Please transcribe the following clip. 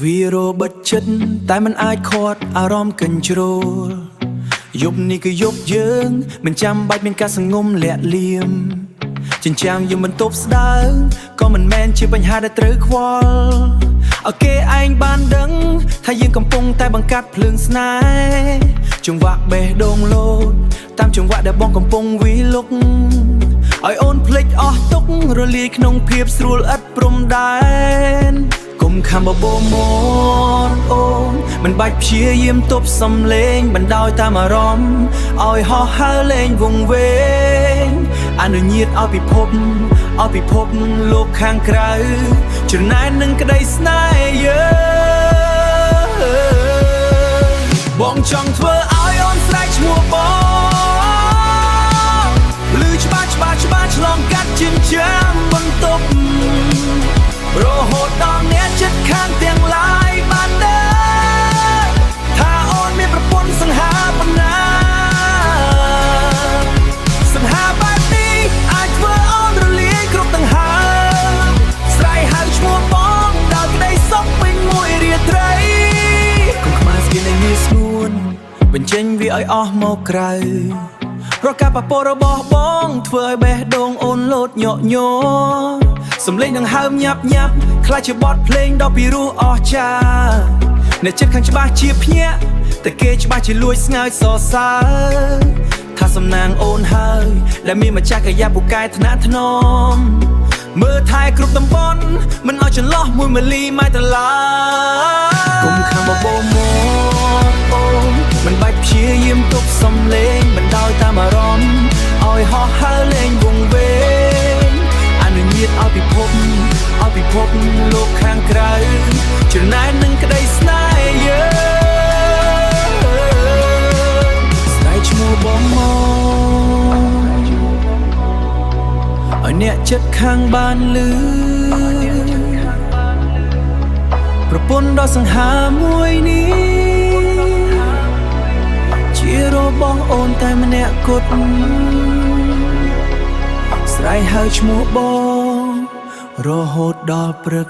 ទ្វារបិទចិត្តតែមិនអាចខាត់អារម្មណ៍កញ្ជ្រោលយប់នេះគឺយប់យើងមិនចាំបាច់មានការសង្ងំលាក់លៀមចិញ្ចាំងយើងបន្ទប់ស្ដើងក៏មិនមែនជាបញ្ហាដែលត្រូវខ្វល់ឲ្យគេឯងបានដឹងថាយើងកំពុងតែបង្កាត់ភ្លើងស្នេហ៍ចង្វាក់បេះដូងលោតតាមចង្វាក់ដែលបងកំពុងវិលុកឲ្យអូនភ្លេចអស់ទុក្ខរលាយក្នុងភាពស្រួលឥតព្រំដែនគុំខំបបោមនអូនមិនបាច់ព្យាយាមទប់សំឡេងបណ្ដោយតាមអារម្មណ៍ឲ្យហោះហើរលេងវង្វេងអនុញ្ញាតឲ្យពិភពលោកខាងក្រៅច្នៃនឹងក្តីស្នេហ៍យើងបងចង់ធ្វើឲ្យអូនស្រែកឈ្មោះបងឮច្បាស់ឆ្លងកាត់ជញ្ជាំងបន្ទប់រហូតដល់អ្នកចិត្តខាងទាំងឡាយបានដឹងថាអូនមានប្រពន្ធសង្ហាប៉ុណ្ណាសង្ហាបែបនេះអាចធ្វើអូនរលាយគ្រប់ដង្ហើមស្រែកហៅឈ្មោះបងដល់ក្តីសុខពេញមួយរាត្រីកុំខ្មាស់ស្គីនៃងាយស្ងួនបញ្ចេញវាឲ្យអស់មកក្រៅរកការប៉ះពាល់របស់បងធ្វើឲ្យបេះដូងអូនលោតញក់ញ័រសំឡេងនឹងហើមញាប់ខ្លាចជាបទភ្លេងដ៏ពីរោះអស្ចារ្យអ្នកចិត្តខាងច្បាស់ជាភ្ញាក់តែគេច្បាស់ជាលួចស្ងើចសរសើរថាសំណាងអូនហើយដែលមានម្ចាស់កាយាពូកែថ្នាក់ថ្នមមើលថែគ្រប់តំបន់មិនឲ្យចន្លោះ1មីលីម៉ែត្រឡើយគុំខាងបបោមកអូនមិនបាច់ព្យាយាមទប់សំឡេងបណ្ដោយតាមអារម្មណ៍ឲ្យហោះហើរលេងវង្វេងអនុញ្ញាតឲ្យពិភពលោកខាងក្រៅច្នៃនឹងក្តីស្នេហ៍យើងស្រែកឈ្មោះបងមកឲ្យអ្នកចិត្តខាងបានឮប្រពន្ធដ៏សង្ហាមួយនេះជារបស់អូនតែម្នាក់គត់ស្រែកហៅឈ្មោះបងរហូតដល់ព្រឹក